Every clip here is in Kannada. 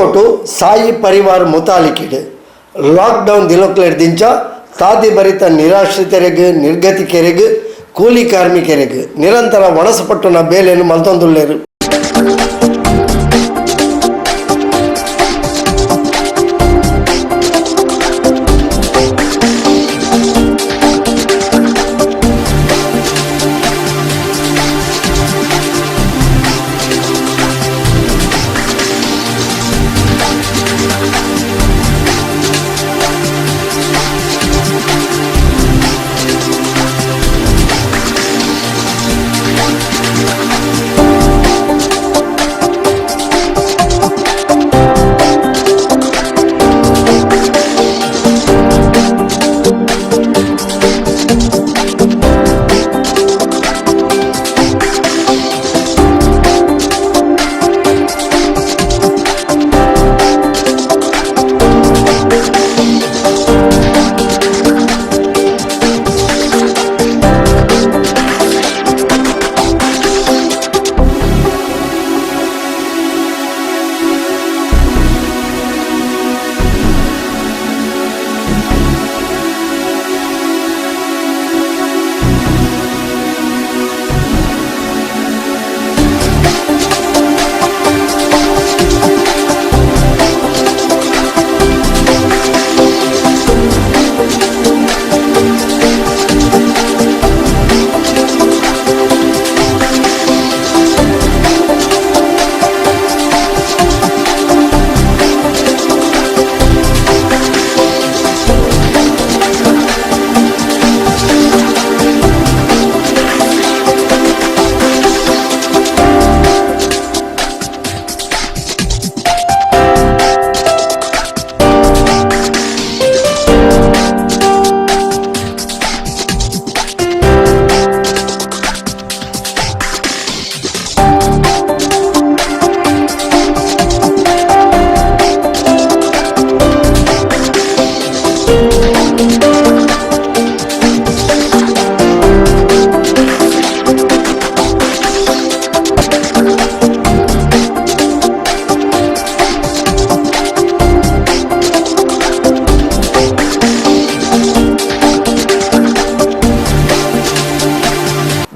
ತೊಕ್ಕೋಟು ಸಾಯಿ ಪರಿವಾರ ಮುತಾಲಿಕಿಡು ಲಾಕ್ಡೌನ್ ದಿಲೊಕ್ಲೆಡ್ದಿಂಚ ತಾದಿ ಭರಿತ ನಿರಾಶ್ರಿತರಿಗೆ ನಿರ್ಗತಿಕರಿಗೆ ಕೂಲಿ ಕಾರ್ಮಿಕರಿಗೆ ನಿರಂತರ ಒಣಸಪಟ್ಟುನ ಬೇಲೆಯನ್ನು ಮಲ್ತೊಂದುಲ್ಲೇರು.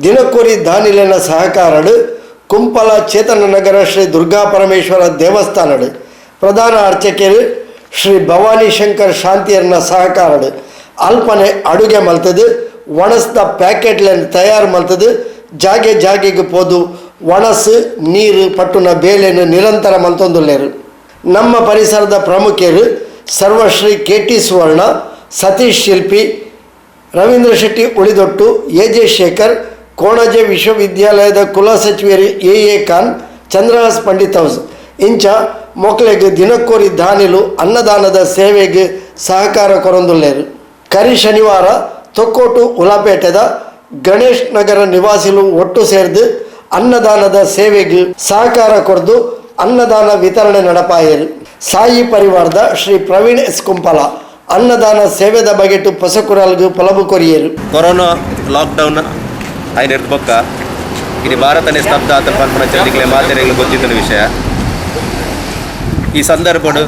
ದಿನಕೂರಿ ದಾನಿಲೆನ ಸಹಕಾರಡು ಕುಂಪಲ ಚೇತನನಗರ ಶ್ರೀ ದುರ್ಗಾ ಪರಮೇಶ್ವರ ದೇವಸ್ಥಾನಡು ಪ್ರಧಾನ ಅರ್ಚಕರು ಶ್ರೀ ಭವಾನಿ ಶಂಕರ್ ಶಾಂತಿಯರ್ನ ಸಹಕಾರಡು ಅಲ್ಪನೆ ಅಡುಗೆ ಮಲ್ತದು ಒಣಸ್ದ ಪ್ಯಾಕೆಟ್ಗಳನ್ನು ತಯಾರು ಮಲ್ತದು ಜಾಗೆ ಜಾಗೆಗೆ ಪೋದು ಒಣಸು ನೀರು ಪಟ್ಟುನ ಬೇಲೆಯನ್ನು ನಿರಂತರ ಮಲ್ತೊಂದುಲ್ಲೇರು. ನಮ್ಮ ಪರಿಸರದ ಪ್ರಮುಖರು ಸರ್ವಶ್ರೀ KT ಸುವರ್ಣ, ಸತೀಶ್ ಶಿಲ್ಪಿ, ರವೀಂದ್ರ ಶೆಟ್ಟಿ ಉಳಿದೊಟ್ಟು, AJ ಶೇಖರ್, ಕೋಣಜೆ ವಿಶ್ವವಿದ್ಯಾಲಯದ ಕುಲಸಚಿವರು AA ಖಾನ್, ಚಂದ್ರಹಾಸ್ ಪಂಡಿತ್ ಹೌಸ್ ಇಂಚ ಮೊಕ್ಲೆಗೆ ದಿನಕ್ಕೋರಿ ದಾನಿಲು ಅನ್ನದಾನದ ಸೇವೆಗೆ ಸಹಕಾರ ಕೊರೊಂದುಲ್ಲೇರು. ಕರಿ ಶನಿವಾರ ತೊಕ್ಕೋಟು ಉಲಾಪೇಟೆದ ಗಣೇಶ್ ನಗರ ನಿವಾಸಿಲು ಒಟ್ಟು ಸೇರಿದು ಅನ್ನದಾನದ ಸೇವೆಗೆ ಸಹಕಾರ ಕೊರದು ಅನ್ನದಾನ ವಿತರಣೆ ನಡಪಾಯರು. ಸಾಯಿ ಪರಿವಾರದ ಶ್ರೀ ಪ್ರವೀಣ್ ಎಸ್ ಕುಂಪಲ ಅನ್ನದಾನ ಸೇವೆದ ಬಗೆಟು ಪೊಸಕುರಲ್ಗು ಪೊಲಬು ಕೊರಿಯರು. ಕೊರೋನಾ ಲಾಕ್ಡೌನ್ ఆయన బొక్క ఇది భారతనే స్తబ్ద అతను పన్పన చందికలే ಮಾತೆರೆಗಳು ಗೊತ್ತಿದ್ದ ವಿಷಯ. ಈ ಸಂದರ್ಭಡು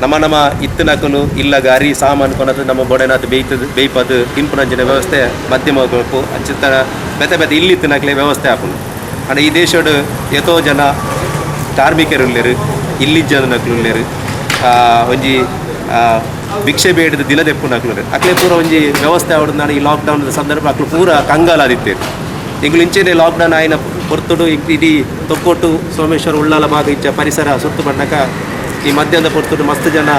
ನಮ್ಮ ಇತ್ತನಕಲು ಇಲ್ಲಗ ಅರಿ ಸಾಮಾನು ಕೊನದು ನಮ್ಮ ಬೊಡೆನಾಥ ಬೇಯ್ಪದು ತಿನ್ಪುನಂಚಿನ ವ್ಯವಸ್ಥೆ ಮಧ್ಯಮ ಕೊಪ್ಪು ಅಚ್ಚಿತ್ತ ಬೆತೆ ಇಲ್ಲಿತ್ತನಕಲೆ ವ್ಯವಸ್ಥೆ ಹಾಪುನು. ಅಂಡ ಈ ದೇಶಡು ಎತೋ ಜನ ಕಾರ್ಮಿಕರುಲ್ಲೇರು, ಇಲ್ಲಿ ಜನನಕಲುಲ್ಲೇರು, ಒಂಜಿ ಭಿಕ್ಷೆ ಬೇಡದ ದಿನದೆಪ್ಪುನಕಲು ಅಕ್ಲೆ ಪೂರ ಒಂಜಿ ವ್ಯವಸ್ಥೆ ಆವಡು. ನಾನು ಈ ಲಾಕ್ಡೌನ್ ಸಂದರ್ಭ ಅಕ್ಲು ಪೂರ ಕಂಗಾಲಾದಿತ್ತೇರು. ಇಂಗ್ಲು ಇಂಚೆನೆ ಲಾಕ್ಡೌನ್ ಆಯ್ನ ಹೊರ್ತುಡು ಇಡೀ ತೊಕ್ಕೋಟು ಸೋಮೇಶ್ವರ ಉಳ್ಳಾಲ ಭಾಗ ಇಚ್ಚ ಪರಿಸರ ಸುತ್ತು ಬಣ್ಣಕ ಈ ಮಧ್ಯಾಹ್ನ ಪೊರ್ತುಡು ಮಸ್ತ್ ಜನ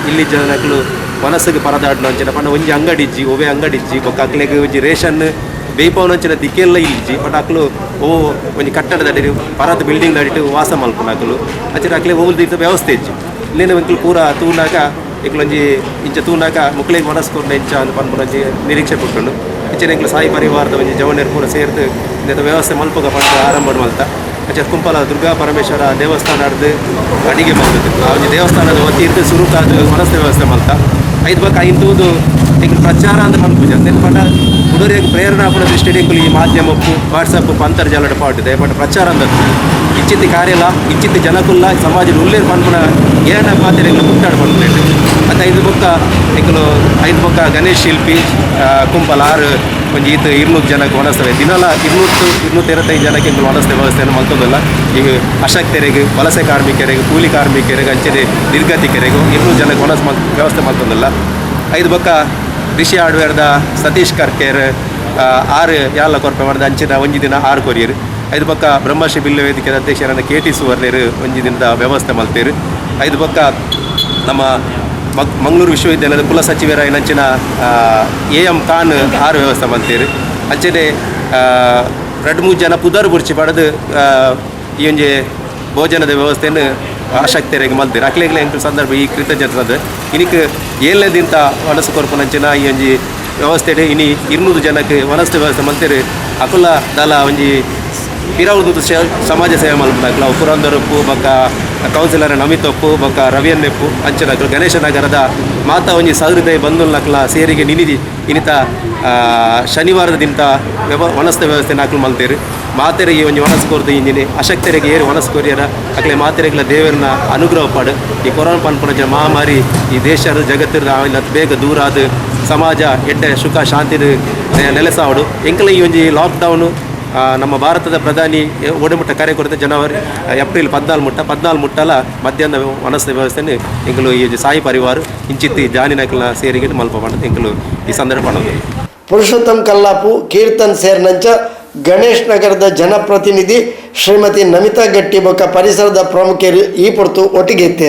ಇಲ್ಲಿ ಜನಗಳು ಮನಸ್ಸಿಗೆ ಪರದಾಡ್ನ ಅಂಚಿನ ಪಂಡ ಒಂಜಿ ಅಂಗಡಿಜ್ಜಿ ಒವೆ ಅಂಗಡಿಜ್ಜಿ ಬೊಕ್ಕ ಅಕ್ಲೆಗೆ ಒಂಜಿ ರೇಷನ್ ಬೇಯ್ಪವನಂಚಿನ ದಿಕ್ಕೆಲ್ಲ ಇಲ್ಲಿಜ್ಜಿ ಬಟ್ ಅಕ್ಲು ಒಂಜಿ ಕಟ್ಟಡದ ಪರದ ಬಿಲ್ಡಿಂಗ್ ಅಡಿಟ್ಟು ವಾಸ ಮಲ್ಪುನಕಲು ಅಂಚಿನ ಅಕ್ಲೆ ಹೋಗ್ದಿದ್ದ ವ್ಯವಸ್ಥೆ ಇಜ್ಜಿ ಇನ್ನೇನು ಅಂಕಲು ಪೂರ ತೂನಾಕ ಇಕ್ಲೊಂಜಿ ಇಂಚ ತೂನಾಕ ಮುಕ್ಳಿಗೆ ಮನಸ್ಕೊಂಡು ಇಂಚ ಅಂತ ಪಂದ್ಪುನಂಜಿ ನಿರೀಕ್ಷೆ ಕೊಟ್ಟುಂಡು ಇಂಚಿನ ಇಂಕ್ಲು ಸಾಯಿ ಪರಿವಾರದ ಒಂಜಿ ಜವನೇರು ಪೂರ ಸೇರ್ದು ಇಂಥ ವ್ಯವಸ್ಥೆ ಮಲ್ಪಗ ಪಂಡ ಆರಂಭ ಮಲ್ತ ಅಂಚೆ ಕುಂಪಲ ದುರ್ಗಾ ಪರಮೇಶ್ವರ ದೇವಸ್ಥಾನ ಹಿಡ್ದು ಅಡಿಗೆ ಮಾಡ್ತದೆ. ಆ ಒಂದು ದೇವಸ್ಥಾನದ ವತಿಯಿಂದ ಸುರುಕಾದ ಮನಸ್ಸು ವ್ಯವಸ್ಥೆ ಮಲ್ತ ಐದು ಬಕ್ಕ ಐದು ಈಗ ಪ್ರಚಾರ ಅಂತ ಪಂಪೂಜ ನೆನ್ಪಂಡ ಉಡೋರಿಗೆ ಪ್ರೇರಣಾ ಪುರ ದೃಷ್ಟಿಯಲ್ಲಿ ಈ ಮಾಧ್ಯಮಕ್ಕೂ ವಾಟ್ಸಪ್ ಅಂತರ್ಜಾಲದ ಪಾಟಿದೆ ಬಟ್ ಪ್ರಚಾರ ಅಂದದ್ದು ಇಚ್ಚಿತಿ ಕಾರ್ಯಲ ಇಚ್ಚಿತಿ ಜನಕ್ಕುಲ್ಲ ಸಮಾಜದ ಉಳ್ಳೇರು ಪನ್ಪುನ ಏನ ಮಾತೆರೆಗಳು ಮುಟ್ಟಾಡು ಪನ್ಪುನೇನು ಮತ್ತು ಐದು ಬೊಕ್ಕ ಗಣೇಶ್ ಶಿಲ್ಪಿ ಕುಂಪಲ ಆರು ಒಂದು 200 ಜನಕ್ಕೆ ವನಸ್ತವೆ ದಿನಲ 225 ಜನಕ್ಕೆ ವನಸ್ತೆ ವ್ಯವಸ್ಥೆಯನ್ನು ಮಲ್ತೊಂದಲ್ಲ ಈಗ ಅಶಕ್ತರಿಗೆ ವಲಸೆ ಕಾರ್ಮಿಕರಿಗೆ ಕೂಲಿ ಕಾರ್ಮಿಕರಿಗೆ ಅಂಚನೆ ನಿರ್ಗತಿಕರಿಗೂ 200 ಜನಕ್ಕೆ ವ್ಯವಸ್ಥೆ ಮಲ್ತೊಂದಲ್ಲ ಐದು ಬೊಕ್ಕ ರಿಷಿ ಆಡ್ವೇರ್ದ ಸತೀಶ್ ಕರ್ಕೇರ್ 6 ಯಾಲ ಕೊರಪೆ ಮಾಡಿದ ಅಂಚಿನ ಒಂಜಿ ದಿನ 6 ಕೊರಿಯರು ಐದು ಪಕ್ಕ ಬ್ರಹ್ಮಶ್ರೀ ಬಿಲ್ಲು ವೇದಿಕೆಯ ಅಧ್ಯಕ್ಷರನ್ನ KT ಸುವರ್ಣರು ಒಂಜಿ ದಿನದ ವ್ಯವಸ್ಥೆ ಮಲ್ತೇರು ಐದು ಪಕ್ಕ ನಮ್ಮ ಮಂಗಳೂರು ವಿಶ್ವವಿದ್ಯಾಲಯದ ಕುಲ ಸಚಿವರ ನಂಚಿನ AM ಖಾನ್ 6 ವ್ಯವಸ್ಥೆ ಮಲ್ತೇರು ಅಂಚನೆ 2-3 ಜನ ಪುದರ್ ಬುರ್ಚಿ ಪಡೆದು ಈ ಒಂಜಿ ಭೋಜನದ ವ್ಯವಸ್ಥೆಯನ್ನು ಆಸಕ್ತರಿಗೆ ಮಲ್ತೇರು ಅಕ್ಲೆಗ್ಲೆ ಎಂಟು ಸಂದರ್ಭ ಈ ಕೃತಜ್ಞತೆ ಇನಿಕ್ ಏಳನೇದಿಂತ ವನಸು ಕೊರಪನಂಚಿನ ಈ ಒಂಜಿ ವ್ಯವಸ್ಥೆ ಇನಿ 200 ಜನಕ್ಕೆ ವನಸ್ತೆ ವ್ಯವಸ್ಥೆ ಮಲ್ತೇರು ಅಕುಲ ದಾಲ ಒಂಜಿ ಪಿರವುದು ಸಮಾಜ ಸೇವೆ ಮಲ್ಪನಕ್ಲ ಪುರಂದರಪ್ಪು ಬೊಕ್ಕ ಕೌನ್ಸಿಲರ್ ನಮಿತಪ್ಪು ಬೊಕ್ಕ ರವಿಯನ್ನೆಪ್ಪು ಅಂಚನಕ್ಲು ಗಣೇಶ ನಗರದ ಮಾತಾ ಒಂಜಿ ಸಹೃದಯ ಬಂಧುಲ್ನಕ್ಲ ಸೇರಿಗೆ ನಿನಿದಿ ಇನಿತ ಶನಿವಾರದ ದಿನ ವನಸ್ತೆ ವ್ಯವಸ್ಥೆ ನಾಕ್ಲು ಮಲ್ತೇರು ಮಾತೆರೆಗೆ ಒಂಜಿ ವನಸ್ ಕೊರ್ದು ಇಂಜಿನಿ ಅಶಕ್ತರಿಗೆ ಏರು ವನಸ್ ಕೊರಿಯರ ಅಕ್ಲೆ ಮಾತೆರೆಗಳ ದೇವರನ್ನ ಅನುಗ್ರಹ ಪಡು ಈ ಕೊರೋನಾ ಪನ್ಪುನ ಮಹಾಮಾರಿ ಈ ದೇಶದ ಜಗತ್ತಿನ ಬೇಗ ದೂರ ಆದ ಸಮಾಜ ಎಡ್ಡೆ ಸುಖ ಶಾಂತಿ ನೆಲೆಸಾವಡು ಎಂಕಲ ಈ ಒಂಜಿ ಲಾಕ್ಡೌನು ನಮ್ಮ ಭಾರತದ ಪ್ರಧಾನಿ ಒಡಮುಟ್ಟ ಕರೆ ಕೊರತೆ ಏಪ್ರಿಲ್ 14 ಮುಟ್ಟಲ ಮಧ್ಯಾಹ್ನ ವನಸ್ತೆ ವ್ಯವಸ್ಥೆಯನ್ನು ಎಂಕಲು ಈ ಸಾಯಿ ಪರಿವಾರ ಇಂಚಿತ್ತಿ ಜಾನಿನಕಲ್ನ ಸೇರಿಗೆ ಮಲ್ಪ ಮಾಡೋದು ಎಂಕಲು ಈ ಸಂದರ್ಭ ಮಾಡೋದು ಪುರುಷೋತ್ತಮ್ ಕಲ್ಲಾಪು ಕೀರ್ತನ್ ಸೇರ್ನಂಚ ಗಣೇಶ್ ನಗರದ ಜನಪ್ರತಿನಿಧಿ ಶ್ರೀಮತಿ ನಮಿತಾ ಗಟ್ಟಿ ಬೊಕ್ಕ ಪರಿಸರದ ಪ್ರಮುಖರು ಈ ಪೊರ್ತು ಒಟ್ಟಿಗೆ